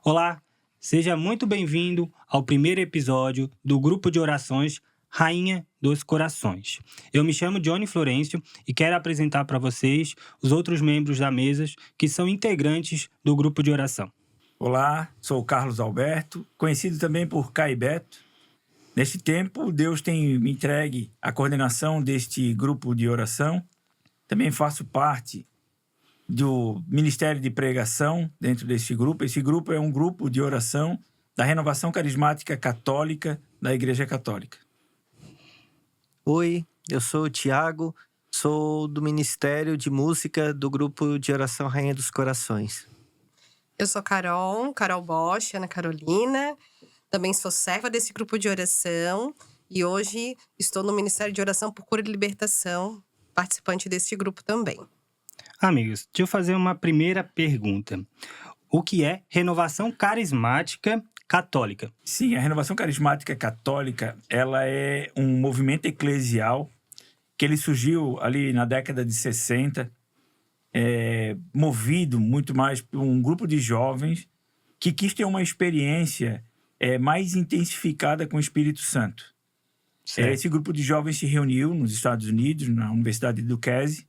Olá, seja muito bem-vindo ao primeiro episódio do grupo de orações Rainha dos Corações. Eu me chamo Johnny Florencio e quero apresentar para vocês os outros membros da mesa que são integrantes do grupo de oração. Olá, sou o Carlos Alberto, conhecido também por Caio Beto. Neste tempo, Deus tem me entregue a coordenação deste grupo de oração. Também faço parte do Ministério de Pregação dentro deste grupo. Esse grupo é um grupo de oração da Renovação Carismática Católica da Igreja Católica. Oi, eu sou o Tiago, sou do Ministério de Música do grupo de oração Rainha dos Corações. Eu sou Carol Bosch, Ana Carolina, também sou serva desse grupo de oração e hoje estou no Ministério de Oração por Cura e Libertação, participante deste grupo também. Amigos, deixa eu fazer uma primeira pergunta. O que é Renovação Carismática Católica? Sim, a Renovação Carismática Católica, ela é um movimento eclesial que ele surgiu ali na década de 60, movido muito mais por um grupo de jovens que quis ter uma experiência mais intensificada com o Espírito Santo. Esse grupo de jovens se reuniu nos Estados Unidos, na Universidade de Duquesne,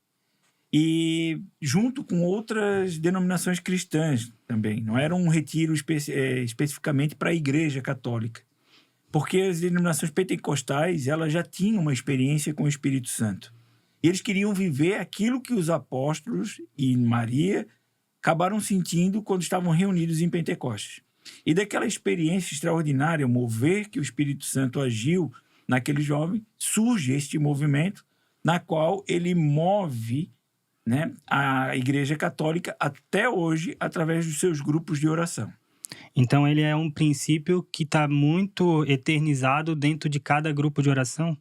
e junto com outras denominações cristãs também. Não era um retiro especificamente para a Igreja Católica, porque as denominações pentecostais elas já tinham uma experiência com o Espírito Santo. E eles queriam viver aquilo que os apóstolos e Maria acabaram sentindo quando estavam reunidos em Pentecostes. E daquela experiência extraordinária, o mover que o Espírito Santo agiu naquele jovem, surge este movimento na qual ele move, né, a Igreja Católica até hoje através dos seus grupos de oração. Então ele é um princípio que está muito eternizado dentro de cada grupo de oração?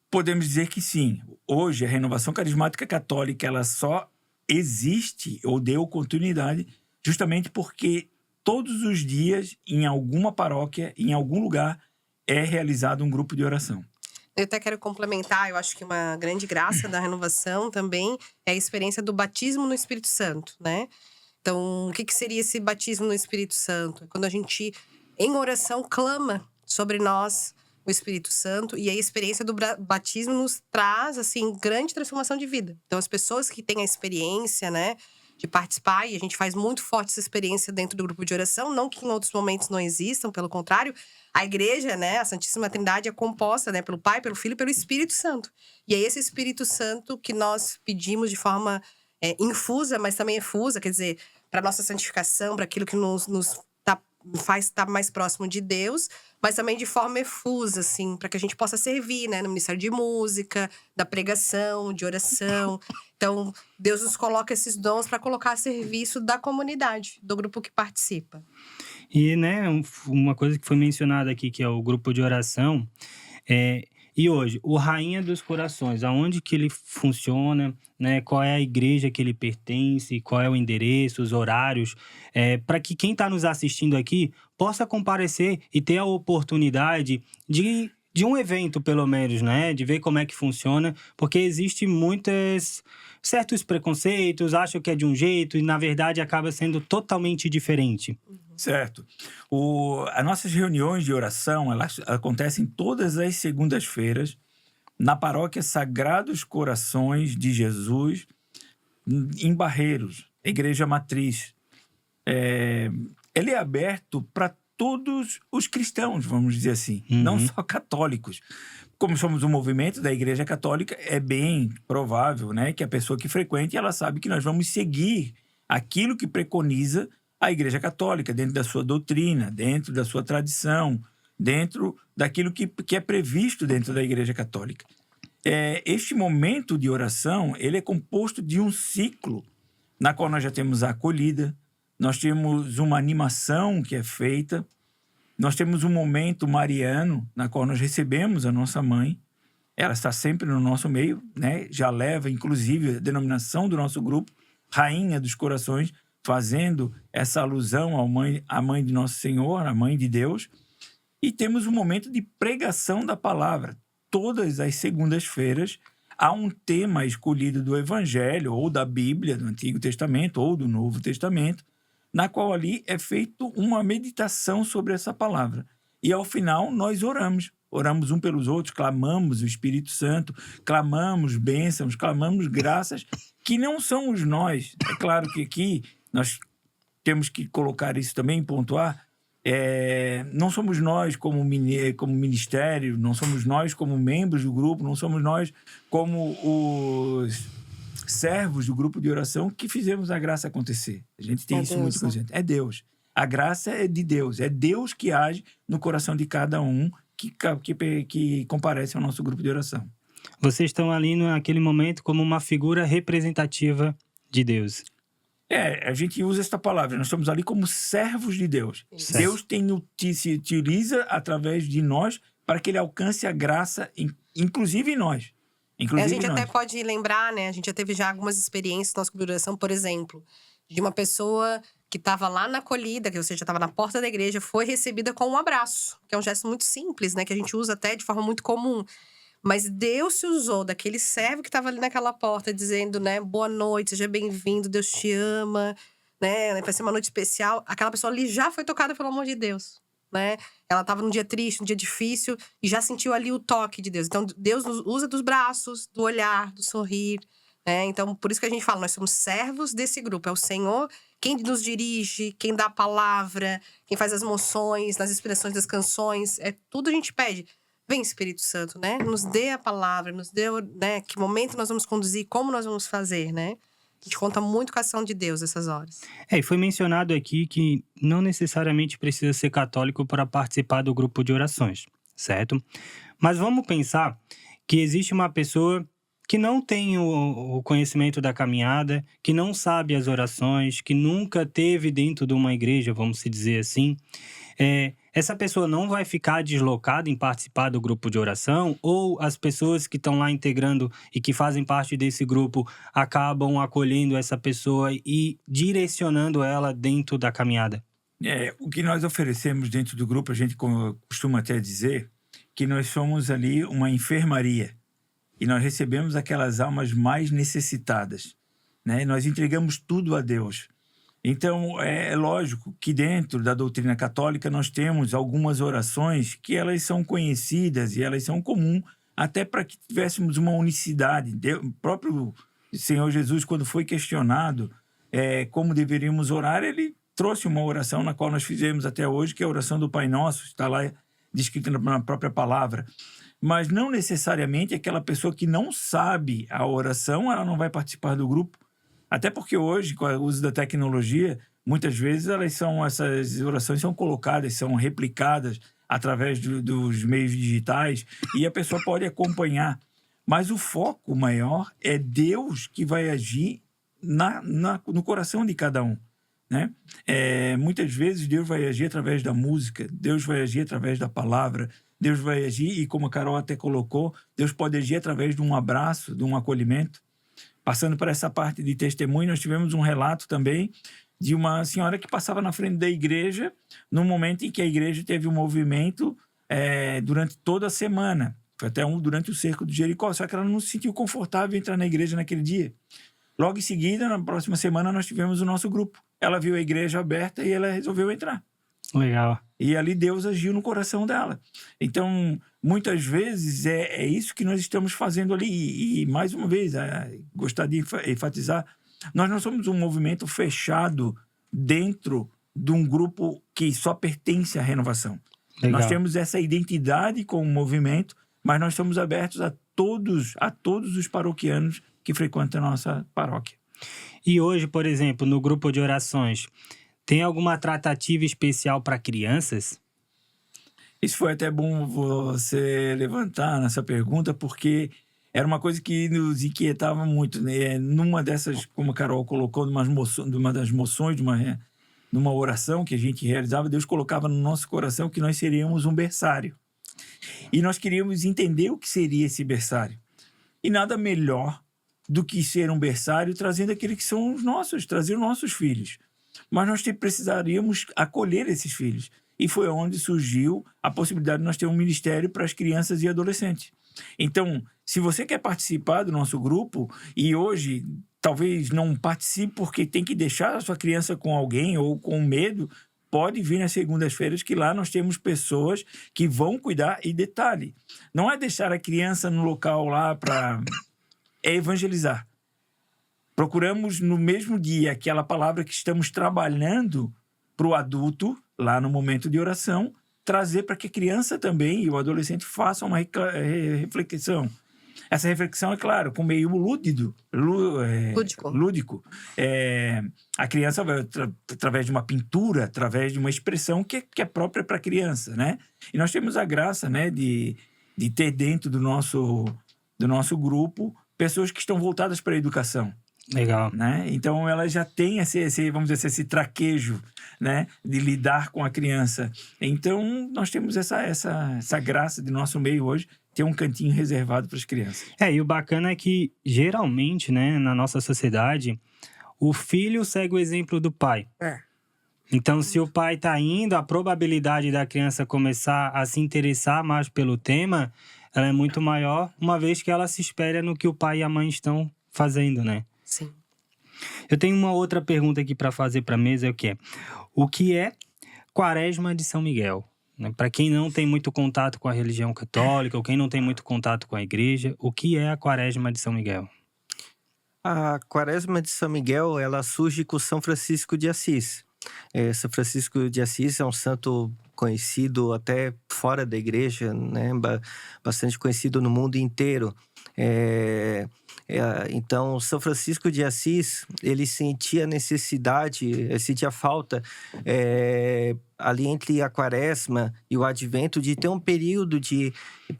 Podemos dizer que sim. Hoje, a Renovação Carismática Católica ela só existe ou deu continuidade justamente porque todos os dias, em alguma paróquia, em algum lugar, é realizado um grupo de oração. Eu até quero complementar, eu acho que uma grande graça da renovação também é a experiência do batismo no Espírito Santo, né? Então, o que seria esse batismo no Espírito Santo? É quando a gente, em oração, clama sobre nós o Espírito Santo, e a experiência do batismo nos traz, assim, grande transformação de vida. Então, as pessoas que têm a experiência, né, de participar, e a gente faz muito forte essa experiência dentro do grupo de oração, não que em outros momentos não existam, pelo contrário, a igreja, né, a Santíssima Trindade é composta, né, pelo Pai, pelo Filho e pelo Espírito Santo. E é esse Espírito Santo que nós pedimos de forma infusa, mas também efusa, quer dizer, para nossa santificação, para aquilo que nos faz estar mais próximo de Deus, mas também de forma efusa, assim, para que a gente possa servir, né, no Ministério de Música, da pregação, de oração. Então, Deus nos coloca esses dons para colocar a serviço da comunidade, do grupo que participa. E, né, uma coisa que foi mencionada aqui, que é o grupo de oração, e hoje, o Rainha dos Corações, aonde que ele funciona, né? Qual é a igreja que ele pertence, qual é o endereço, os horários, para que quem está nos assistindo aqui possa comparecer e ter a oportunidade de um evento, pelo menos, né? De ver como é que funciona, porque existe certos preconceitos, acham que é de um jeito e, na verdade, acaba sendo totalmente diferente. Certo. As nossas reuniões de oração, elas acontecem todas as segundas-feiras na paróquia Sagrados Corações de Jesus, em Barreiros, Igreja Matriz. Ele é aberto para todos os cristãos, vamos dizer assim, não só católicos. Como somos um movimento da Igreja Católica, é bem provável, né, que a pessoa que frequente, ela sabe que nós vamos seguir aquilo que preconiza a Igreja Católica, dentro da sua doutrina, dentro da sua tradição, dentro daquilo que é previsto dentro da Igreja Católica. Este momento de oração, ele é composto de um ciclo, na qual nós já temos a acolhida, nós temos uma animação que é feita, nós temos um momento mariano, na qual nós recebemos a nossa mãe, ela está sempre no nosso meio, né? Já leva, inclusive, a denominação do nosso grupo, Rainha dos Corações, fazendo essa alusão à mãe de Nosso Senhor, a mãe de Deus. E temos um momento de pregação da palavra. Todas as segundas-feiras há um tema escolhido do Evangelho, ou da Bíblia, do Antigo Testamento, ou do Novo Testamento, na qual ali é feito uma meditação sobre essa palavra. E ao final nós oramos um pelos outros, clamamos o Espírito Santo, clamamos bênçãos, clamamos graças, que não somos nós. É claro que aqui nós temos que colocar isso também, pontuar, não somos nós como ministério, não somos nós como membros do grupo, não somos nós como os servos do grupo de oração que fizemos a graça acontecer. A gente tem isso muito consciente. É Deus. A graça é de Deus. É Deus que age no coração de cada um que comparece ao nosso grupo de oração. Vocês estão ali naquele momento como uma figura representativa de Deus. A gente usa esta palavra. Nós estamos ali como servos de Deus. Certo. Deus se utiliza através de nós para que ele alcance a graça, inclusive em nós. A gente até pode lembrar, né? A gente já teve algumas experiências no nosso grupo de oração, por exemplo, de uma pessoa que estava lá na acolhida, que você já estava na porta da igreja, foi recebida com um abraço, que é um gesto muito simples, né? Que a gente usa até de forma muito comum. Mas Deus se usou daquele servo que estava ali naquela porta, dizendo, né? Boa noite, seja bem-vindo, Deus te ama, né? Vai ser uma noite especial. Aquela pessoa ali já foi tocada pelo amor de Deus, né? Ela estava num dia triste, num dia difícil, e já sentiu ali o toque de Deus. Então, Deus nos usa dos braços, do olhar, do sorrir, né? Então, por isso que a gente fala, nós somos servos desse grupo. É o Senhor quem nos dirige, quem dá a palavra, quem faz as moções, nas inspirações das canções. Tudo a gente pede. Vem, Espírito Santo, né? Nos dê a palavra, nos dê, né? Que momento nós vamos conduzir, como nós vamos fazer, né? A gente conta muito com a ação de Deus nessas horas. E foi mencionado aqui que não necessariamente precisa ser católico para participar do grupo de orações, certo? Mas vamos pensar que existe uma pessoa que não tem o conhecimento da caminhada, que não sabe as orações, que nunca teve dentro de uma igreja, vamos dizer assim. Essa pessoa não vai ficar deslocada em participar do grupo de oração? Ou as pessoas que estão lá integrando e que fazem parte desse grupo acabam acolhendo essa pessoa e direcionando ela dentro da caminhada? O que nós oferecemos dentro do grupo, a gente costuma até dizer que nós somos ali uma enfermaria. E nós recebemos aquelas almas mais necessitadas, né? Nós entregamos tudo a Deus. Então, é lógico que dentro da doutrina católica nós temos algumas orações que elas são conhecidas e elas são comuns até para que tivéssemos uma unicidade. O próprio Senhor Jesus, quando foi questionado como deveríamos orar, ele trouxe uma oração na qual nós fizemos até hoje, que é a oração do Pai Nosso, está lá descrita na própria palavra. Mas não necessariamente aquela pessoa que não sabe a oração, ela não vai participar do grupo. Até porque hoje, com o uso da tecnologia, muitas vezes essas orações são colocadas, são replicadas através dos meios digitais e a pessoa pode acompanhar. Mas o foco maior é Deus que vai agir no coração de cada um, né? Muitas vezes Deus vai agir através da música, Deus vai agir através da palavra, Deus vai agir, e como a Carol até colocou, Deus pode agir através de um abraço, de um acolhimento. Passando por essa parte de testemunho, nós tivemos um relato também de uma senhora que passava na frente da igreja no momento em que a igreja teve um movimento durante toda a semana. Foi até durante o cerco de Jericó, só que ela não se sentiu confortável em entrar na igreja naquele dia. Logo em seguida, na próxima semana, nós tivemos o nosso grupo. Ela viu a igreja aberta e ela resolveu entrar. Legal. E ali Deus agiu no coração dela. Então, muitas vezes é isso que nós estamos fazendo ali. E mais uma vez, gostaria de enfatizar, nós não somos um movimento fechado dentro de um grupo que só pertence à renovação. Legal. Nós temos essa identidade com o movimento, mas nós estamos abertos a todos os paroquianos que frequentam a nossa paróquia. E hoje, por exemplo, no grupo de orações, tem alguma tratativa especial para crianças? Isso foi até bom você levantar nessa pergunta, porque era uma coisa que nos inquietava muito, né? Numa dessas, como a Carol colocou, numa das moções, numa oração que a gente realizava, Deus colocava no nosso coração que nós seríamos um berçário. E nós queríamos entender o que seria esse berçário. E nada melhor do que ser um berçário trazendo aqueles que são os nossos, trazer os nossos filhos. Mas nós precisaríamos acolher esses filhos. E foi onde surgiu a possibilidade de nós ter um ministério para as crianças e adolescentes. Então, se você quer participar do nosso grupo e hoje talvez não participe porque tem que deixar a sua criança com alguém ou com medo, pode vir nas segundas-feiras, que lá nós temos pessoas que vão cuidar. E detalhe, não é deixar a criança no local lá para evangelizar. Procuramos no mesmo dia aquela palavra que estamos trabalhando para o adulto, lá no momento de oração, trazer para que a criança também e o adolescente façam uma reflexão. Essa reflexão, é claro, com meio lúdico. A criança vai, através de uma pintura, através de uma expressão que é própria para a criança, né? E nós temos a graça, né, de ter dentro do nosso grupo pessoas que estão voltadas para a educação. Legal. Né? Então, ela já tem vamos dizer, esse traquejo, né, de lidar com a criança. Então, nós temos essa graça de nosso meio hoje, ter um cantinho reservado para as crianças. E o bacana é que, geralmente, né, na nossa sociedade, o filho segue o exemplo do pai. Então, se o pai está indo, a probabilidade da criança começar a se interessar mais pelo tema, ela é muito maior, uma vez que ela se espelha no que o pai e a mãe estão fazendo, né? Sim. Eu tenho uma outra pergunta aqui para fazer para a mesa, o que é Quaresma de São Miguel? Para quem não tem muito contato com a religião católica, ou quem não tem muito contato com a igreja, o que é a Quaresma de São Miguel? A Quaresma de São Miguel, ela surge com São Francisco de Assis. São Francisco de Assis é um santo conhecido até fora da igreja, né? Bastante conhecido no mundo inteiro. Então, São Francisco de Assis, ele sentia necessidade, sentia falta ali entre a Quaresma e o Advento de ter um período de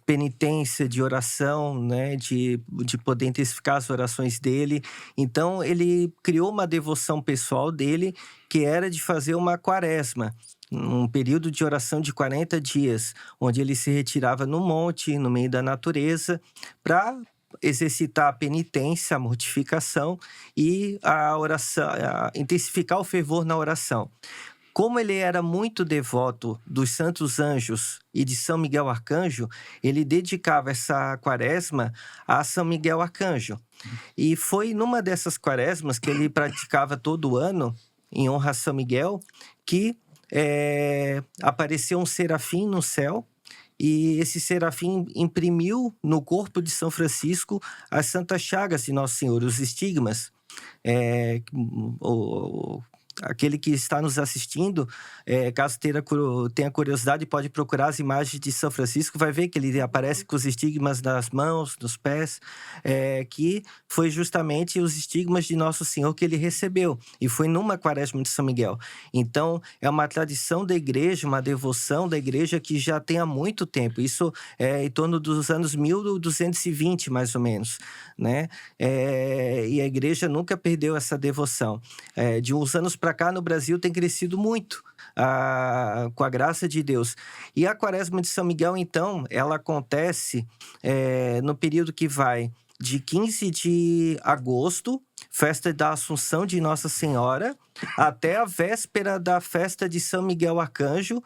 penitência, de oração, né? De poder intensificar as orações dele. Então, ele criou uma devoção pessoal dele, que era de fazer uma Quaresma, um período de oração de 40 dias, onde ele se retirava no monte, no meio da natureza, para exercitar a penitência, a mortificação e a oração, intensificar o fervor na oração. Como ele era muito devoto dos santos anjos e de São Miguel Arcanjo, ele dedicava essa quaresma a São Miguel Arcanjo. E foi numa dessas quaresmas que ele praticava todo ano, em honra a São Miguel, que apareceu um serafim no céu, e esse serafim imprimiu no corpo de São Francisco as santas chagas de Nosso Senhor, os estigmas. Aquele que está nos assistindo, caso tenha curiosidade, pode procurar as imagens de São Francisco, vai ver que ele aparece com os estigmas nas mãos, nos pés, que foi justamente os estigmas de Nosso Senhor que ele recebeu, e foi numa Quaresma de São Miguel. Então, é uma tradição da igreja, uma devoção da igreja que já tem há muito tempo, isso é em torno dos anos 1220, mais ou menos, né? E a igreja nunca perdeu essa devoção. De uns anos para cá, no Brasil, tem crescido muito com a graça de Deus. E a Quaresma de São Miguel, então, ela acontece no período que vai de 15 de agosto, festa da Assunção de Nossa Senhora, até a véspera da festa de São Miguel Arcanjo,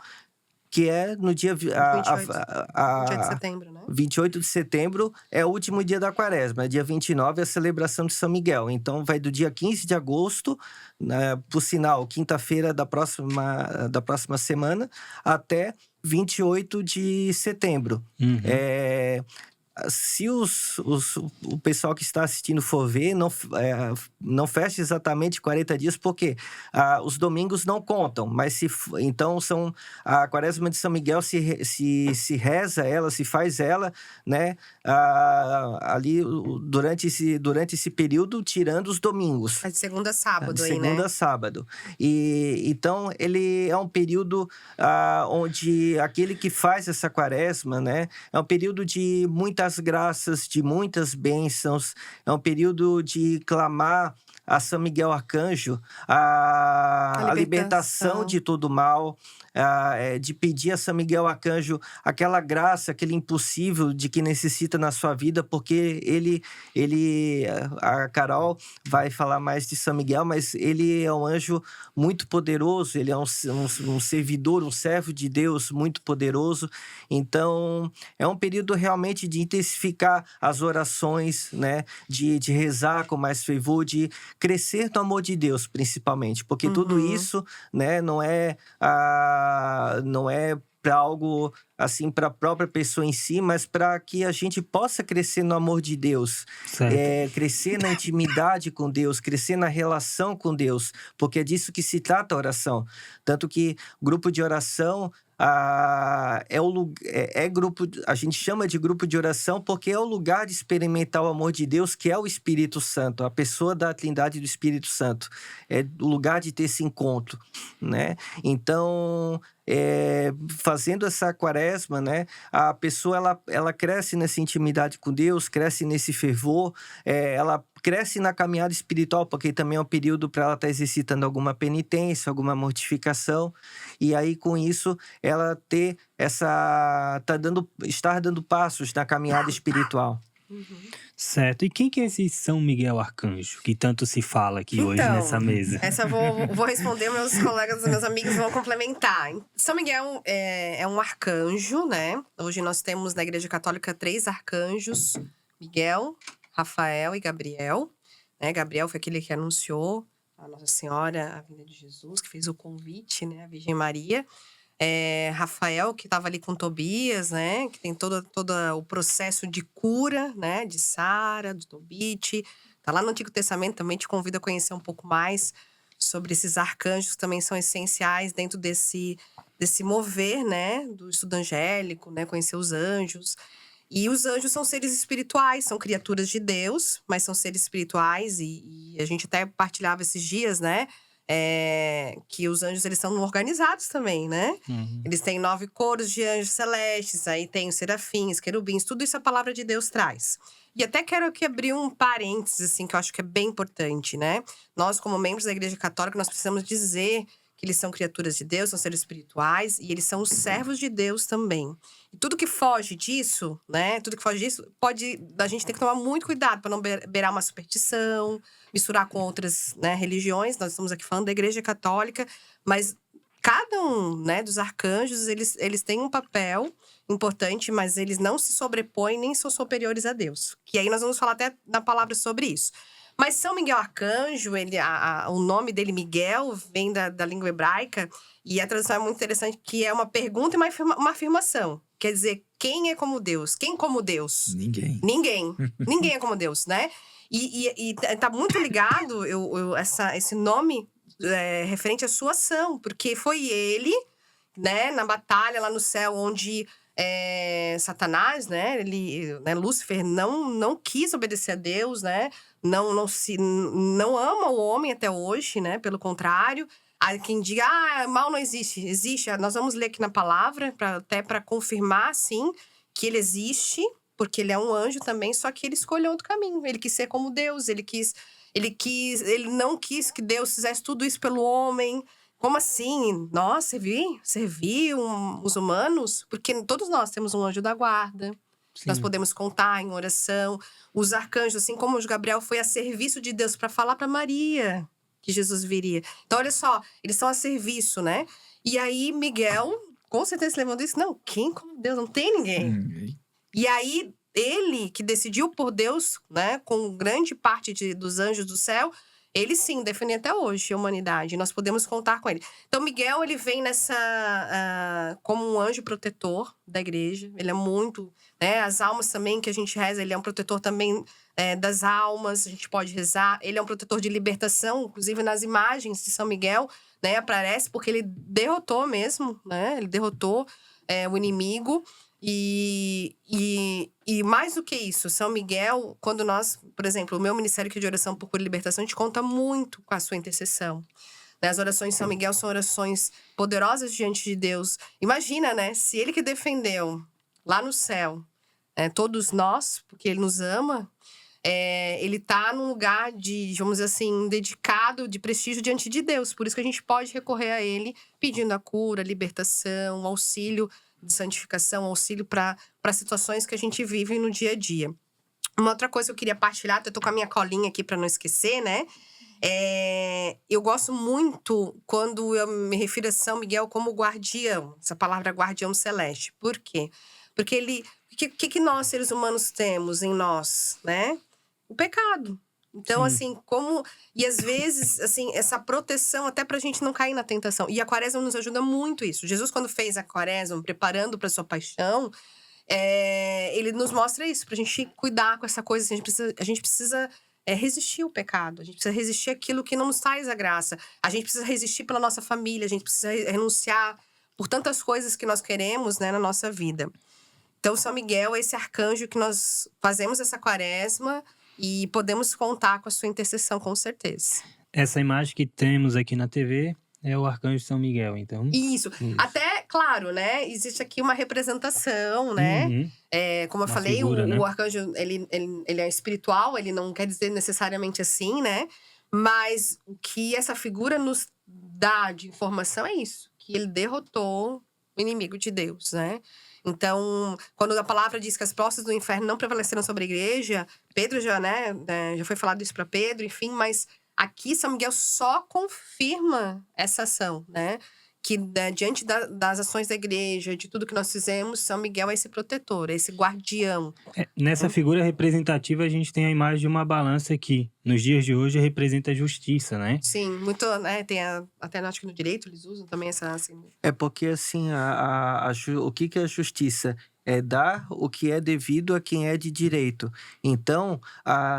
que é no dia 28 de setembro, né? 28 de setembro é o último dia da Quaresma. Dia 29 é a celebração de São Miguel. Então, vai do dia 15 de agosto, por sinal, quinta-feira da próxima semana, até 28 de setembro. Uhum. Se o pessoal que está assistindo for ver, não fecha exatamente 40 dias, porque os domingos não contam, mas então a Quaresma de São Miguel se reza ela, se faz ela, né, ali durante esse período, tirando os domingos. É de segunda a sábado, De aí, né? segunda a sábado. E então ele é um período onde aquele que faz essa Quaresma, né, é um período de muitas graças, de muitas bênçãos, é um período de clamar a São Miguel Arcanjo a libertação de todo mal, de pedir a São Miguel Arcanjo aquela graça, aquele impossível de que necessita na sua vida, porque a Carol vai falar mais de São Miguel, mas ele é um anjo muito poderoso, ele é um servidor, um servo de Deus muito poderoso. Então, é um período realmente de intensificar as orações, né? De rezar com mais fervor, de crescer no amor de Deus, principalmente, porque tudo isso, né, não é para algo assim, para a própria pessoa em si, mas para que a gente possa crescer no amor de Deus, crescer na intimidade com Deus, crescer na relação com Deus, porque é disso que se trata a oração. Tanto que grupo de oração a gente chama de grupo de oração porque é o lugar de experimentar o amor de Deus, que é o Espírito Santo, a pessoa da Trindade do Espírito Santo. É o lugar de ter esse encontro, né? Então, fazendo essa quaresma, né, a pessoa ela cresce nessa intimidade com Deus, cresce nesse fervor, ela cresce na caminhada espiritual, porque também é um período para ela estar exercitando alguma penitência, alguma mortificação, e aí com isso ela estar dando passos na caminhada espiritual. Certo. E quem que é esse São Miguel Arcanjo, que tanto se fala aqui hoje nessa mesa? Essa eu vou responder, meus colegas, meus amigos vão complementar. São Miguel é um arcanjo, né? Hoje nós temos na Igreja Católica 3 arcanjos: Miguel, Rafael e Gabriel. Né? Gabriel foi aquele que anunciou a Nossa Senhora, a vinda de Jesus, que fez o convite, né? A Virgem Maria. Rafael, que estava ali com Tobias, né? Que tem todo o processo de cura, né? De Sara, de Tobit. Tá lá no Antigo Testamento, também te convido a conhecer um pouco mais sobre esses arcanjos, que também são essenciais dentro desse mover, né? Do estudo angélico, né? Conhecer os anjos. E os anjos são seres espirituais, são criaturas de Deus, mas são seres espirituais. E a gente até partilhava esses dias, né? Que os anjos, eles são organizados também, né? Eles têm 9 coros de anjos celestes, aí tem os serafins, querubins, tudo isso a palavra de Deus traz. E até quero aqui abrir um parênteses, assim, que eu acho que é bem importante, né? Nós, como membros da Igreja Católica, nós precisamos dizer que eles são criaturas de Deus, são seres espirituais, e eles são os servos de Deus também. E tudo que foge disso, né? Tudo que foge disso, a gente tem que tomar muito cuidado para não beirar uma superstição, misturar com outras, né, religiões. Nós estamos aqui falando da Igreja Católica, mas cada um, né, dos arcanjos, eles têm um papel importante, mas eles não se sobrepõem nem são superiores a Deus. Que aí nós vamos falar até na palavra sobre isso. Mas São Miguel Arcanjo, o nome dele, Miguel, vem da língua hebraica, e a tradução é muito interessante, que é uma pergunta e uma afirmação. Quer dizer, quem é como Deus? Quem como Deus? Ninguém. Ninguém é como Deus, né? E tá muito ligado esse nome referente à sua ação, porque foi ele, né, na batalha lá no céu, onde Satanás, né, Lúcifer não quis obedecer a Deus, né, não ama o homem até hoje, né, pelo contrário. Há quem diga, mal não existe. Existe. Nós vamos ler aqui na palavra, até para confirmar, sim, que ele existe, porque ele é um anjo também, só que ele escolheu outro caminho. Ele quis ser como Deus, ele não quis que Deus fizesse tudo isso pelo homem. Como assim? Nós servir os humanos? Porque todos nós temos um anjo da guarda. Sim. Nós podemos contar em oração. Os arcanjos, assim como o Gabriel foi a serviço de Deus para falar para Maria que Jesus viria. Então, olha só, eles são a serviço, né? E aí, Miguel, com certeza, levando isso. Não, quem como Deus? Não tem ninguém. E aí, ele que decidiu por Deus, né? Com grande parte dos anjos do céu, ele sim defende até hoje a humanidade. Nós podemos contar com ele. Então, Miguel, ele vem como um anjo protetor da igreja. Ele é muito, né? As almas também que a gente reza, ele é um protetor também das almas. A gente pode rezar. Ele é um protetor de libertação. Inclusive, nas imagens de São Miguel, né? Aparece porque ele derrotou mesmo, né? Ele derrotou o inimigo. E mais do que isso, São Miguel, quando nós, por exemplo, o meu Ministério aqui de Oração por Cura e Libertação, a gente conta muito com a sua intercessão. As orações de São Miguel são orações poderosas diante de Deus. Imagina, né? Se ele que defendeu lá no céu, todos nós, porque ele nos ama, ele tá num lugar de, vamos dizer assim, dedicado, de prestígio diante de Deus. Por isso que a gente pode recorrer a ele pedindo a cura, libertação, auxílio de santificação, auxílio para situações que a gente vive no dia a dia. Uma outra coisa que eu queria partilhar, eu tô com a minha colinha aqui para não esquecer, né? Eu gosto muito quando eu me refiro a São Miguel como guardião, essa palavra guardião celeste. Por quê? Porque que nós, seres humanos, temos em nós, né? O pecado. Então, Sim. assim, e às vezes, assim, essa proteção até pra gente não cair na tentação. E a quaresma nos ajuda muito isso. Jesus, quando fez a quaresma, preparando pra sua paixão, ele nos mostra isso, pra gente cuidar com essa coisa. A gente precisa resistir ao pecado. A gente precisa resistir àquilo que não nos traz a graça. A gente precisa resistir pela nossa família. A gente precisa renunciar por tantas coisas que nós queremos, né, na nossa vida. Então, São Miguel é esse arcanjo que nós fazemos essa quaresma e podemos contar com a sua intercessão, com certeza. Essa imagem que temos aqui na TV é o arcanjo São Miguel, então. Isso. Até, claro, né? Existe aqui uma representação, né? Uhum. Como eu Uma falei, figura, né? o arcanjo, ele é espiritual, ele não quer dizer necessariamente assim, né? Mas o que essa figura nos dá de informação é isso. Que ele derrotou o inimigo de Deus, né? Então, quando a palavra diz que as postas do inferno não prevaleceram sobre a igreja, Pedro já foi falado isso para Pedro, enfim, mas aqui São Miguel só confirma essa ação, né? Que diante das ações da igreja, de tudo que nós fizemos, São Miguel é esse protetor, é esse guardião. Nessa figura representativa, a gente tem a imagem de uma balança que, nos dias de hoje, representa a justiça, né? Sim, muito, né? Tem até acho que no direito eles usam também essa. Assim. É porque, assim, o que é a justiça? É dar o que é devido a quem é de direito. Então,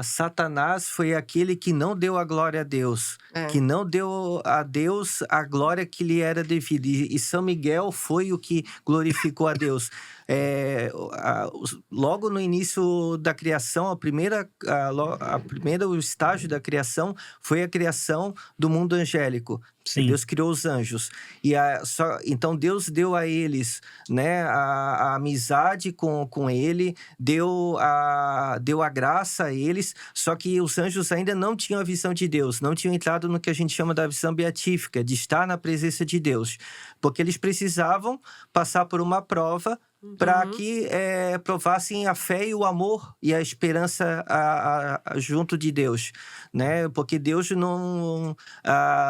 Satanás foi aquele que não deu a glória a Deus, que não deu a Deus a glória que lhe era devida. E São Miguel foi o que glorificou a Deus. Logo no início da criação, o primeiro estágio da criação foi a criação do mundo angélico. Sim. Deus criou os anjos. Então Deus deu a eles, né, a amizade com ele, deu a graça a eles, só que os anjos ainda não tinham a visão de Deus, não tinham entrado no que a gente chama da visão beatífica, de estar na presença de Deus. Porque eles precisavam passar por uma prova para que provassem a fé e o amor e a esperança junto de Deus, né? Porque Deus não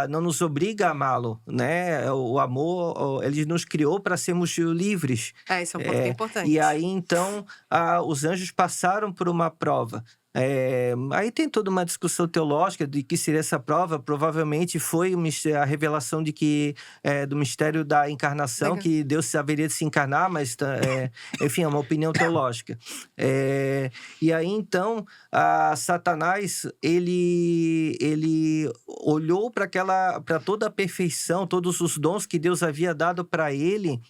nos obriga a amá-lo, né? O amor, ele nos criou para sermos livres. Isso é um ponto bem importante. E aí, então, os anjos passaram por uma prova. Aí tem toda uma discussão teológica de que seria essa prova. Provavelmente foi a revelação do mistério da encarnação, que Deus haveria de se encarnar, mas enfim, é uma opinião teológica. E aí então Satanás ele olhou para toda a perfeição, todos os dons que Deus havia dado para ele.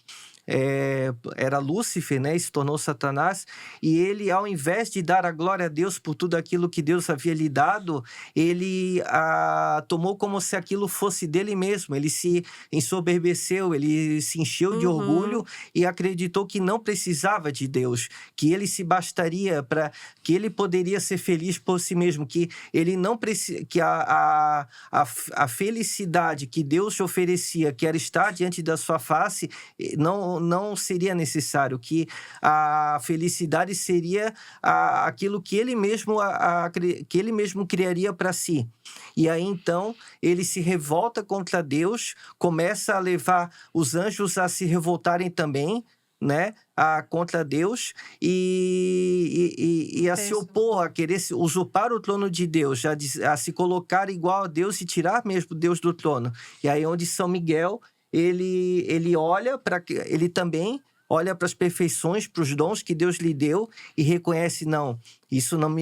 Era Lúcifer, né? E se tornou Satanás, e ele, ao invés de dar a glória a Deus por tudo aquilo que Deus havia lhe dado, ele tomou como se aquilo fosse dele mesmo. Ele se ensoberbeceu, ele se encheu de orgulho e acreditou que não precisava de Deus, que ele se bastaria, que ele poderia ser feliz por si mesmo, que ele não que a felicidade que Deus te oferecia, que era estar diante da sua face, não seria necessário, que a felicidade seria aquilo que ele mesmo criaria para si. E aí, então, ele se revolta contra Deus, começa a levar os anjos a se revoltarem também, né, contra Deus e a se opor, a querer usurpar o trono de Deus, a se colocar igual a Deus e tirar mesmo Deus do trono. E aí onde São Miguel ele olha ele também olha para as perfeições, para os dons que Deus lhe deu e reconhece, não, isso não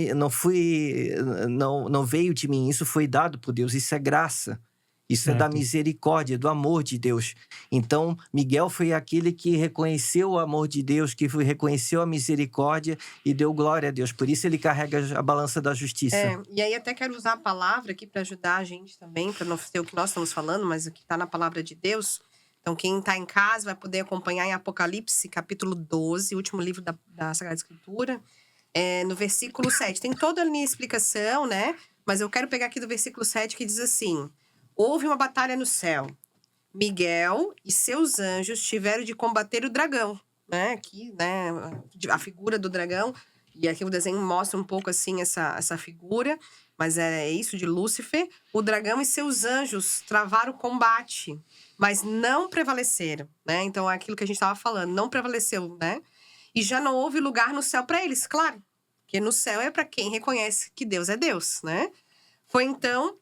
veio de mim, isso foi dado por Deus, isso é graça. Isso é da misericórdia, do amor de Deus. Então, Miguel foi aquele que reconheceu o amor de Deus, que reconheceu a misericórdia e deu glória a Deus. Por isso ele carrega a balança da justiça. E aí até quero usar a palavra aqui para ajudar a gente também, para não ser o que nós estamos falando, mas o que está na palavra de Deus. Então, quem está em casa vai poder acompanhar em Apocalipse, capítulo 12, último livro da Sagrada Escritura. no versículo 7. Tem toda a minha explicação, né? Mas eu quero pegar aqui do versículo 7 que diz assim: houve uma batalha no céu. Miguel e seus anjos tiveram de combater o dragão, né? Aqui, né? A figura do dragão. E aqui o desenho mostra um pouco assim essa figura. Mas é isso de Lúcifer. O dragão e seus anjos travaram o combate, mas não prevaleceram, né? Então é aquilo que a gente estava falando, não prevaleceu, né? E já não houve lugar no céu para eles, claro. Porque no céu é para quem reconhece que Deus é Deus, né? Foi então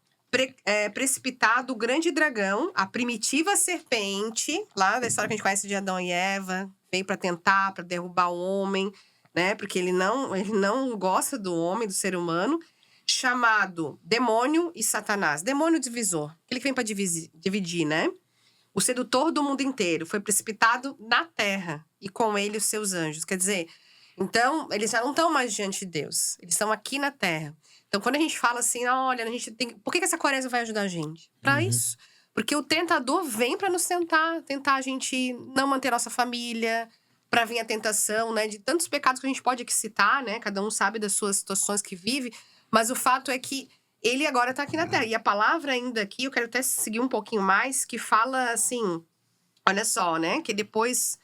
precipitado o grande dragão, a primitiva serpente, lá da história que a gente conhece de Adão e Eva, veio para tentar, para derrubar o homem, né? Porque ele não gosta do homem, do ser humano, chamado demônio e Satanás. Demônio divisor, aquele que vem para dividir, né? O sedutor do mundo inteiro foi precipitado na terra e com ele os seus anjos. Quer dizer, então, eles já não estão mais diante de Deus. Eles estão aqui na terra. Então, quando a gente fala assim, olha, a gente tem... Por que essa quaresma vai ajudar a gente? Para isso. Porque o tentador vem para nos tentar a gente não manter nossa família, para vir a tentação, né? De tantos pecados que a gente pode aqui citar, né? Cada um sabe das suas situações que vive. Mas o fato é que ele agora está aqui na terra. E a palavra ainda aqui, eu quero até seguir um pouquinho mais, que fala assim, olha só, né? Que depois...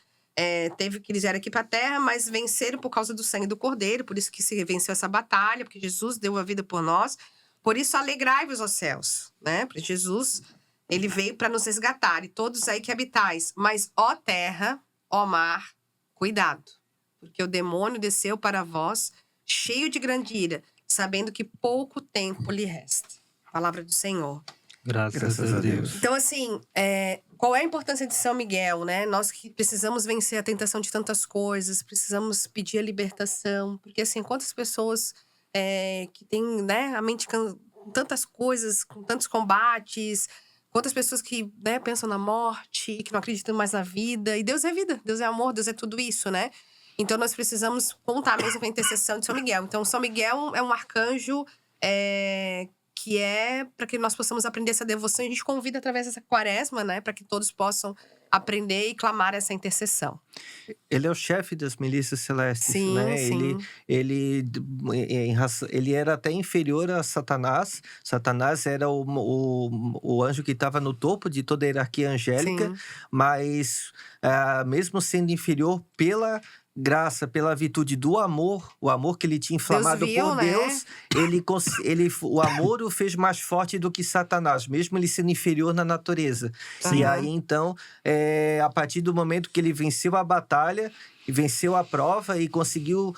teve que eles vieram aqui para a terra, mas venceram por causa do sangue do Cordeiro, por isso que se venceu essa batalha, porque Jesus deu a vida por nós. Por isso, alegrai-vos, ó céus, né? Porque Jesus, ele veio para nos resgatar, e todos aí que habitais. Mas, ó terra, ó mar, cuidado, porque o demônio desceu para vós, cheio de grande ira, sabendo que pouco tempo lhe resta. Palavra do Senhor. Graças a Deus. Então, assim, qual é a importância de São Miguel, né? Nós que precisamos vencer a tentação de tantas coisas, precisamos pedir a libertação. Porque, assim, quantas pessoas que têm, né, a mente com tantas coisas, com tantos combates, quantas pessoas que, né, pensam na morte, que não acreditam mais na vida. E Deus é vida, Deus é amor, Deus é tudo isso, né? Então, nós precisamos contar mesmo com a intercessão de São Miguel. Então, São Miguel é um arcanjo que é para que nós possamos aprender essa devoção. E a gente convida através dessa quaresma, né? Para que todos possam aprender e clamar essa intercessão. Ele é o chefe das milícias celestes, Sim, né? sim. Ele era até inferior a Satanás. Satanás era o anjo que estava no topo de toda a hierarquia angélica. Sim. Mas, mesmo sendo inferior pela graça, pela virtude do amor, o amor que ele tinha inflamado viu, por né? Deus, o amor o fez mais forte do que Satanás, mesmo ele sendo inferior na natureza. E Aham. aí, então, a partir do momento que ele venceu a batalha, e venceu a prova e conseguiu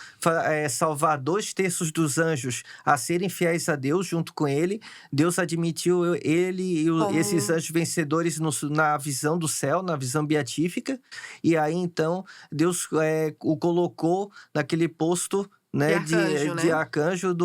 salvar 2/3 dos anjos a serem fiéis a Deus junto com ele, Deus admitiu ele e esses anjos vencedores na visão do céu, na visão beatífica. E aí, então, Deus o colocou naquele posto, né, de arcanjo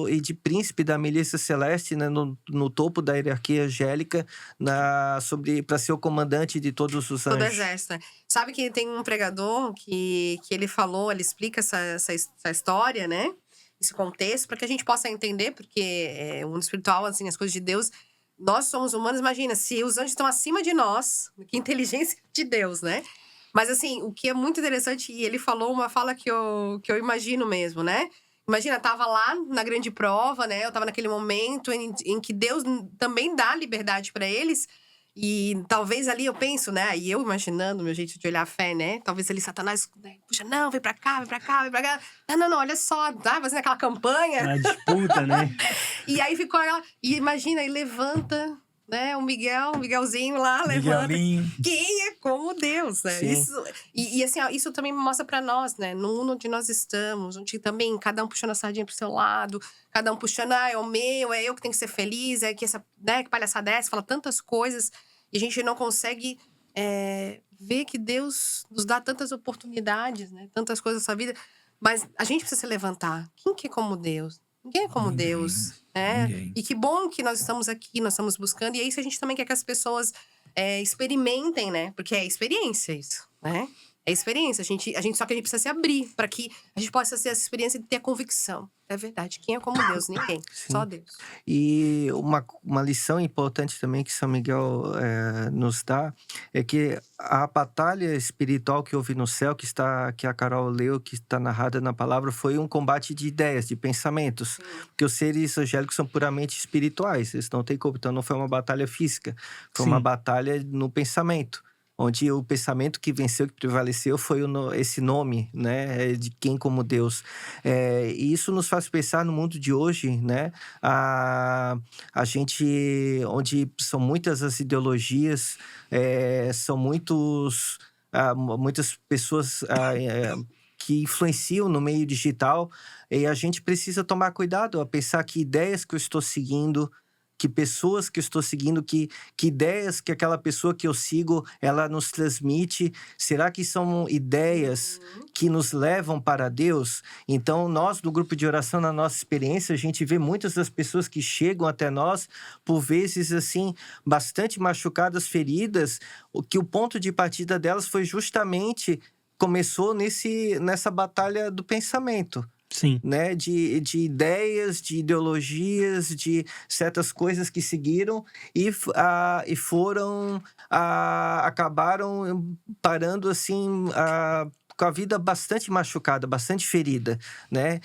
e de príncipe da milícia celeste, né, no topo da hierarquia angélica, para ser o comandante de todos os Todo anjos. exército, né? Sabe que tem um pregador que ele falou, ele explica essa história, né? Esse contexto, para que a gente possa entender, porque o mundo espiritual, assim, as coisas de Deus, nós somos humanos, imagina, se os anjos estão acima de nós, que inteligência de Deus, né? Mas, assim, o que é muito interessante, e ele falou uma fala que eu imagino mesmo, né? Imagina, tava lá na grande prova, né? Eu tava naquele momento em que Deus também dá liberdade para eles. E talvez ali eu penso, né? E eu imaginando, meu jeito de olhar a fé, né? Talvez ali Satanás, né? Puxa, não, vem pra cá, vem pra cá, vem pra cá. Não, olha só, tá fazendo aquela campanha. A disputa, né? E aí ficou ela. E imagina, aí levanta, né? O Miguelzinho lá, levanta. Miguelinho. Quem é como Deus, né? Sim. Isso, e assim, ó, isso também mostra pra nós, né? No mundo onde nós estamos, onde também cada um puxando a sardinha pro seu lado, cada um puxando, é o meu, é eu que tenho que ser feliz, é que essa, né, que palhaçada é essa, fala tantas coisas, e a gente não consegue ver que Deus nos dá tantas oportunidades, né? Tantas coisas na sua vida, mas a gente precisa se levantar. Quem que é como Deus? Ninguém é como Ninguém. Deus, né? Ninguém. E que bom que nós estamos aqui, nós estamos buscando. E é isso que a gente também quer que as pessoas experimentem, né? Porque é experiência isso, né? É experiência. Só que a gente precisa se abrir para que a gente possa ter essa experiência de ter a convicção. É verdade. Quem é como Deus? Ninguém. Só Deus. E uma lição importante também que São Miguel nos dá é que a batalha espiritual que houve no céu, que a Carol leu, que está narrada na palavra, foi um combate de ideias, de pensamentos. Porque os seres angélicos são puramente espirituais, eles não têm como. Então não foi uma batalha física, foi uma batalha no pensamento. Onde o pensamento que venceu, que prevaleceu, foi esse nome, né, de quem como Deus. E isso nos faz pensar no mundo de hoje, né, a gente, onde são muitas as ideologias, são muitas pessoas que influenciam no meio digital, e a gente precisa tomar cuidado a pensar que ideias que eu estou seguindo, que pessoas que eu estou seguindo, que ideias que aquela pessoa que eu sigo, ela nos transmite, será que são ideias que nos levam para Deus? Então, nós do grupo de oração, na nossa experiência, a gente vê muitas das pessoas que chegam até nós, por vezes, assim, bastante machucadas, feridas, que o ponto de partida delas foi justamente, começou nessa batalha do pensamento. Sim. Né? De ideias, de ideologias, de certas coisas que seguiram e foram, acabaram parando assim, com a vida bastante machucada, bastante ferida, né?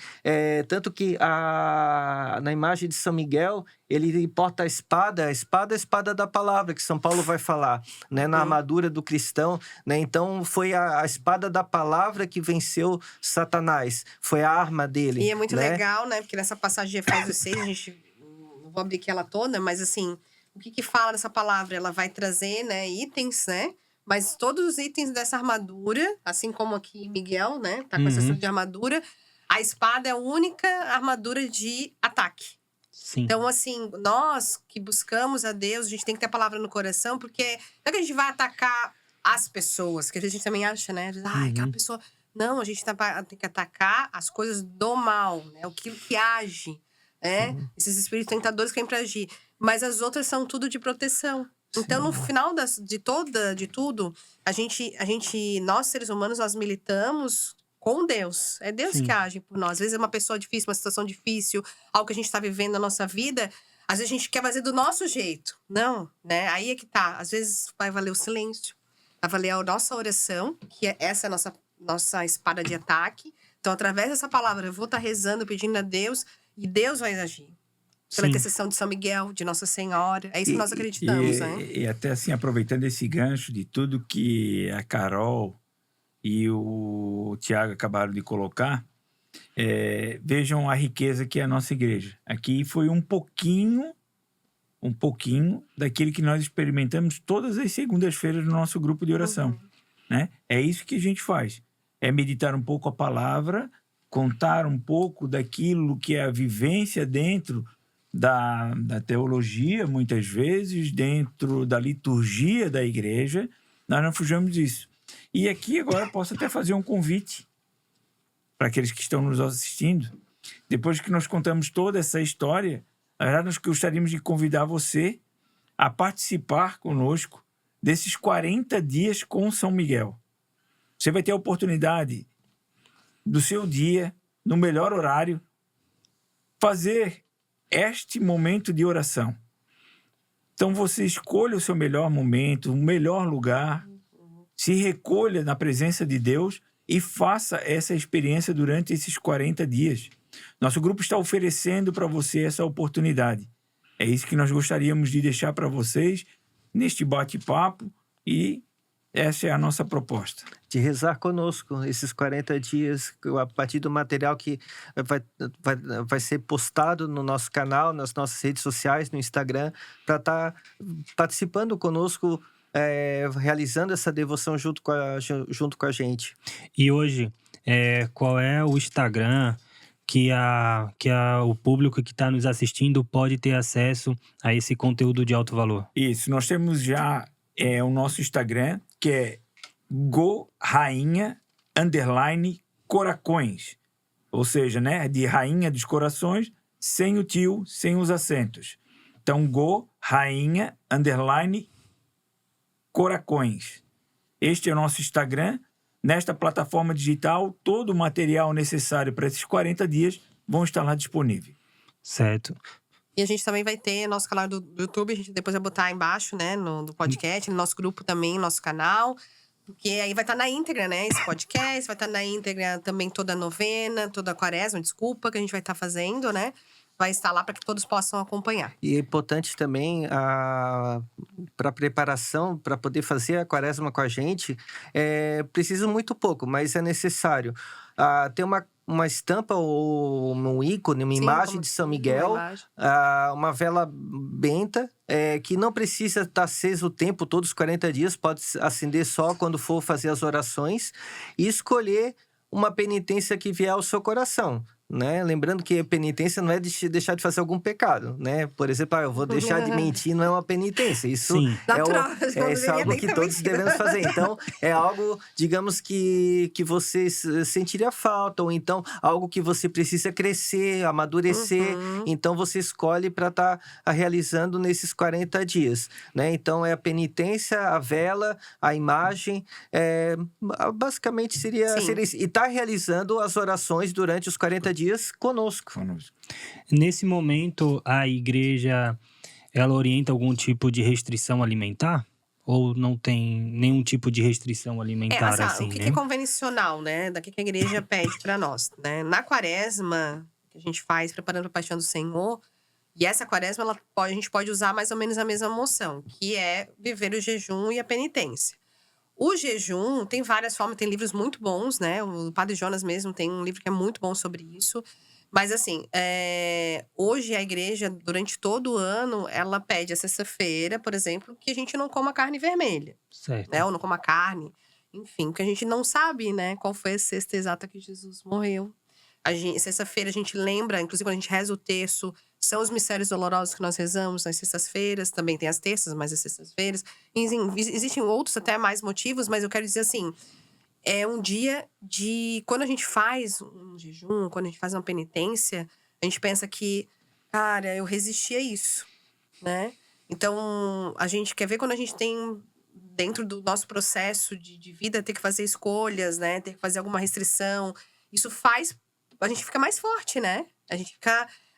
Tanto que na imagem de São Miguel, ele porta a espada é a espada da palavra, que São Paulo vai falar, né? Na armadura do cristão, né? Então, foi a espada da palavra que venceu Satanás, foi a arma dele. E é muito né? legal, né? Porque nessa passagem de Efésios 6, a gente, não vou abrir aqui ela toda, mas assim, o que fala dessa palavra? Ela vai trazer, né, itens, né? Mas todos os itens dessa armadura, assim como aqui Miguel, né, tá com essa estrutura de armadura, a espada é a única armadura de ataque. Sim. Então, assim, nós que buscamos a Deus, a gente tem que ter a palavra no coração, porque não é que a gente vai atacar as pessoas, que a gente também acha, né? Aquela pessoa... Não, a gente tem que atacar as coisas do mal, né? Aquilo que age, né? Esses espíritos tentadores que vêm para agir. Mas as outras são tudo de proteção. Então, no final de tudo, nós seres humanos, nós militamos com Deus. É Deus que age por nós. Às vezes é uma pessoa difícil, uma situação difícil, algo que a gente está vivendo na nossa vida. Às vezes a gente quer fazer do nosso jeito. Não, né? Aí é que tá. Às vezes vai valer o silêncio, vai valer a nossa oração, que essa é a nossa espada de ataque. Então, através dessa palavra, eu vou estar rezando, pedindo a Deus, e Deus vai agir. Pela intercessão de São Miguel, de Nossa Senhora. É isso que nós acreditamos, né? E até assim, aproveitando esse gancho de tudo que a Carol e o Tiago acabaram de colocar, vejam a riqueza que é a nossa igreja. Aqui foi um pouquinho daquilo que nós experimentamos todas as segundas-feiras no nosso grupo de oração. Né? É isso que a gente faz. É meditar um pouco a palavra, contar um pouco daquilo que é a vivência dentro da teologia, muitas vezes, dentro da liturgia da igreja. Nós não fugimos disso. E aqui agora posso até fazer um convite para aqueles que estão nos assistindo. Depois que nós contamos toda essa história, na verdade, nós gostaríamos de convidar você a participar conosco desses 40 dias com São Miguel. Você vai ter a oportunidade do seu dia, no melhor horário, fazer este momento de oração. Então você escolha o seu melhor momento, o melhor lugar, se recolha na presença de Deus e faça essa experiência durante esses 40 dias. Nosso grupo está oferecendo para você essa oportunidade. É isso que nós gostaríamos de deixar para vocês neste bate-papo e essa é a nossa proposta. De rezar conosco esses 40 dias, a partir do material que vai ser postado no nosso canal, nas nossas redes sociais, no Instagram, para estar participando conosco, realizando essa devoção junto com a gente. E hoje, qual é o Instagram que o público que está nos assistindo pode ter acesso a esse conteúdo de alto valor? Isso, nós temos já o nosso Instagram, que é @Coracões. Ou seja, né, de Rainha dos Corações, sem o tio, sem os acentos. Então, @Coracões. Este é o nosso Instagram. nesta plataforma digital, todo o material necessário para esses 40 dias vão estar lá disponível. Certo. E a gente também vai ter nosso canal do YouTube, a gente depois vai botar aí embaixo, né, no podcast, no nosso grupo também, nosso canal. Porque aí vai estar na íntegra, né, esse podcast, vai estar na íntegra também toda a novena, toda a quaresma, desculpa, que a gente vai estar fazendo, né? Vai estar lá para que todos possam acompanhar. E é importante também para preparação, para poder fazer a quaresma com a gente, precisa muito pouco, mas é necessário ter uma estampa ou um ícone, uma Sim, imagem como de São uma Miguel, imagem. uma vela benta, que não precisa estar acesa o tempo, todos os 40 dias, pode acender só quando for fazer as orações, e escolher uma penitência que vier ao seu coração. Né? Lembrando que a penitência não é deixar de fazer algum pecado, né? Por exemplo, eu vou deixar de mentir, não é uma penitência. Isso Sim. Natural, é algo que todos devemos fazer. Então, é algo, digamos, que você sentiria falta, ou então algo que você precisa crescer, amadurecer. Então, você escolhe para estar realizando nesses 40 dias. Né? Então, é a penitência, a vela, a imagem. Basicamente, seria isso. E estar realizando as orações durante os 40 dias conosco. Nesse momento, a igreja, ela orienta algum tipo de restrição alimentar? Ou não tem nenhum tipo de restrição alimentar, assim, o que né? é convencional, né? Daqui que a igreja pede para nós, né? Na quaresma, que a gente faz preparando a paixão do Senhor, e essa quaresma, a gente pode usar mais ou menos a mesma moção, que é viver o jejum e a penitência. O jejum tem várias formas, tem livros muito bons, né? O Padre Jonas mesmo tem um livro que é muito bom sobre isso. Mas assim, hoje a igreja, durante todo o ano, ela pede a sexta-feira, por exemplo, que a gente não coma carne vermelha, Certo. né? Ou não coma carne. Enfim, porque a gente não sabe, né? Qual foi a sexta exata que Jesus morreu. Sexta-feira a gente lembra, inclusive quando a gente reza o terço, são os mistérios dolorosos que nós rezamos nas sextas-feiras, também tem as terças, mas as sextas-feiras. Existem outros até mais motivos, mas eu quero dizer assim, é um dia de… Quando a gente faz um jejum, quando a gente faz uma penitência, a gente pensa que, cara, eu resisti a isso, né? Então, a gente quer ver quando a gente tem, dentro do nosso processo de vida, ter que fazer escolhas, né? Ter que fazer alguma restrição. Isso faz… A gente fica mais forte, né?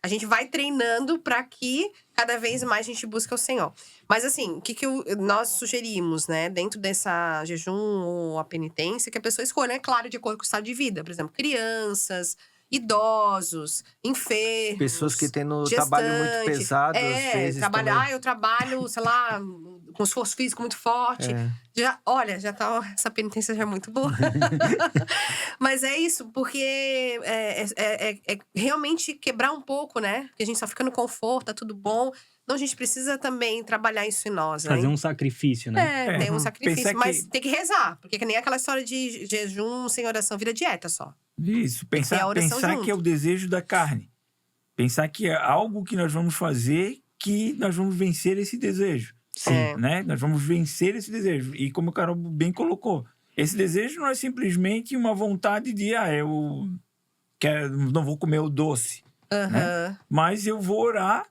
A gente vai treinando para que cada vez mais a gente busque o Senhor. Mas assim, o que nós sugerimos, né? Dentro dessa jejum ou a penitência, que a pessoa escolha, é claro, de acordo com o estado de vida. Por exemplo, crianças, idosos, enfermos, pessoas que têm no trabalho muito pesado, às vezes também. Eu trabalho, sei lá, com esforço físico muito forte. Essa penitência já é muito boa. Mas é isso, porque é realmente quebrar um pouco, né? Porque a gente só fica no conforto, tá tudo bom. Então a gente precisa também trabalhar isso em nós, né? Fazer um sacrifício, né? Tem um sacrifício, Pensar mas tem que rezar. Porque que nem aquela história de jejum sem oração, vira dieta só. Isso, pensar junto. que é o desejo da carne. Pensar que é algo que nós vamos fazer, que nós vamos vencer esse desejo. Sim. Né? Nós vamos vencer esse desejo. E como o Carol bem colocou, esse desejo não é simplesmente uma vontade de, eu não vou comer o doce. Né? Mas eu vou orar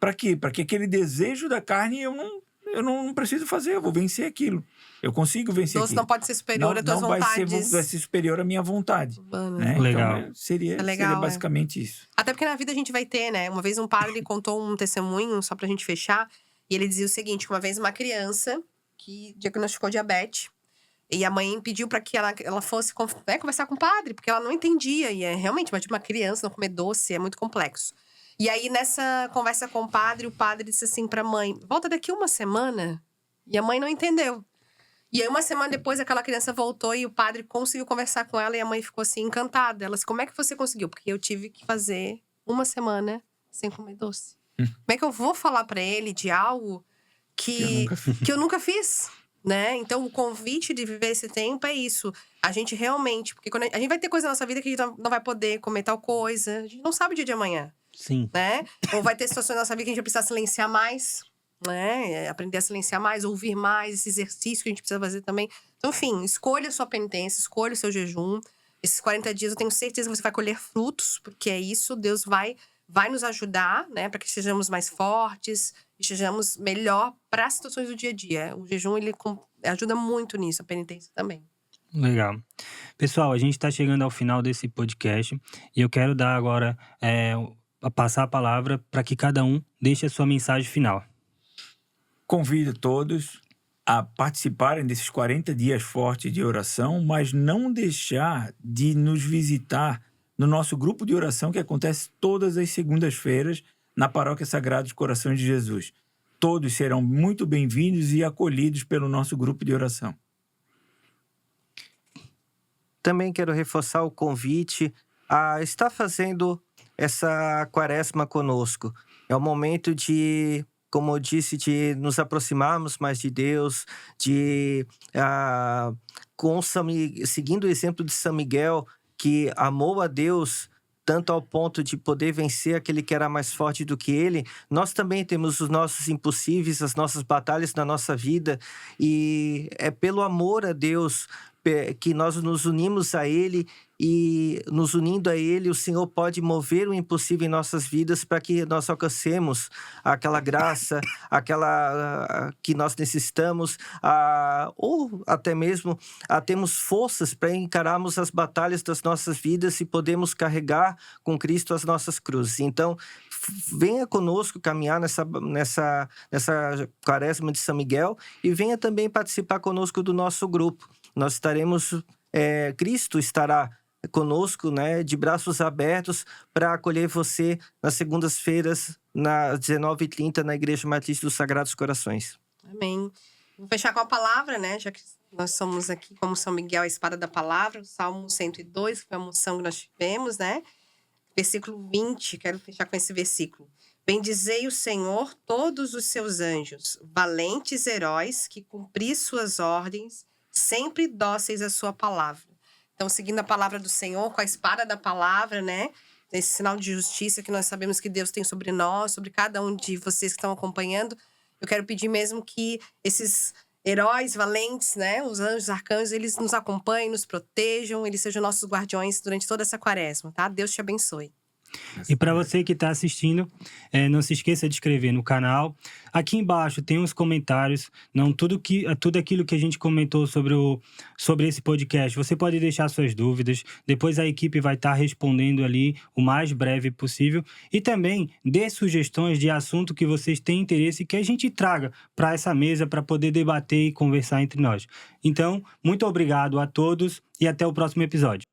para quê? Para que aquele desejo da carne eu não preciso fazer, eu vou vencer aquilo. Eu consigo vencer doce aquilo. não pode ser superior às tuas vontades. Vai ser superior à minha vontade. Né? Legal. Então, seria basicamente isso. Até porque na vida a gente vai ter, né? Uma vez um padre contou um testemunho, só pra gente fechar. E ele dizia o seguinte, que uma vez uma criança que diagnosticou diabetes. E a mãe pediu para que ela fosse conversar com o padre, porque ela não entendia. E realmente, mas uma criança não comer doce é muito complexo. E aí, nessa conversa com o padre disse assim pra mãe, volta daqui uma semana. E a mãe não entendeu. E aí, uma semana depois, aquela criança voltou e o padre conseguiu conversar com ela. E a mãe ficou assim, encantada. Ela disse, como é que você conseguiu? Porque eu tive que fazer uma semana sem comer doce. Como é que eu vou falar pra ele de algo que eu nunca fiz? Né? Então, o convite de viver esse tempo é isso. A gente realmente… Porque quando a gente vai ter coisa na nossa vida que a gente não vai poder comer tal coisa. A gente não sabe o dia de amanhã. Sim. Né? Ou vai ter situações na nossa vida que a gente vai precisar silenciar mais. Né? Aprender a silenciar mais, ouvir mais. Esse exercício que a gente precisa fazer também. Então, enfim, escolha a sua penitência. Escolha o seu jejum. Esses 40 dias eu tenho certeza que você vai colher frutos. Porque é isso. Deus vai nos ajudar, né? Para que sejamos mais fortes. E sejamos melhor para as situações do dia a dia. O jejum, ele ajuda muito nisso. A penitência também. Legal. Pessoal, a gente está chegando ao final desse podcast e eu quero dar agora, passar a palavra para que cada um deixe a sua mensagem final. Convido todos a participarem desses 40 dias fortes de oração, mas não deixar de nos visitar no nosso grupo de oração que acontece todas as segundas-feiras na Paróquia Sagrados Corações de Jesus. Todos serão muito bem-vindos e acolhidos pelo nosso grupo de oração. Também quero reforçar o convite a estar fazendo essa quaresma conosco. É o momento de, como eu disse, de nos aproximarmos mais de Deus, de seguindo o exemplo de São Miguel, que amou a Deus tanto ao ponto de poder vencer aquele que era mais forte do que ele. Nós também temos os nossos impossíveis, as nossas batalhas na nossa vida, e é pelo amor a Deus que nós nos unimos a Ele, e nos unindo a Ele, o Senhor pode mover o impossível em nossas vidas para que nós alcancemos aquela graça, aquela que nós necessitamos, ou até mesmo temos forças para encararmos as batalhas das nossas vidas e podemos carregar com Cristo as nossas cruzes. Então, venha conosco caminhar nessa quaresma de São Miguel e venha também participar conosco do nosso grupo. Nós estaremos, Cristo estará conosco, né, de braços abertos para acolher você nas segundas-feiras, nas 19h30, na Igreja Matriz dos Sagrados Corações. Amém. Vou fechar com a palavra, né? Já que nós somos aqui como São Miguel, a espada da palavra, o Salmo 102, que foi a moção que nós tivemos, né? Versículo 20, quero fechar com esse versículo. Bendizei o Senhor todos os seus anjos, valentes heróis, que cumpri suas ordens, sempre dóceis à sua palavra. Então, seguindo a palavra do Senhor, com a espada da palavra, né? Esse sinal de justiça que nós sabemos que Deus tem sobre nós, sobre cada um de vocês que estão acompanhando. Eu quero pedir mesmo que esses heróis valentes, né? Os anjos, os arcanjos, eles nos acompanhem, nos protejam, eles sejam nossos guardiões durante toda essa quaresma, tá? Deus te abençoe. E para você que está assistindo, não se esqueça de inscrever no canal. Aqui embaixo tem uns comentários, tudo aquilo que a gente comentou sobre esse podcast. Você pode deixar suas dúvidas, depois a equipe vai estar respondendo ali o mais breve possível. E também dê sugestões de assunto que vocês têm interesse que a gente traga para essa mesa para poder debater e conversar entre nós. Então, muito obrigado a todos e até o próximo episódio.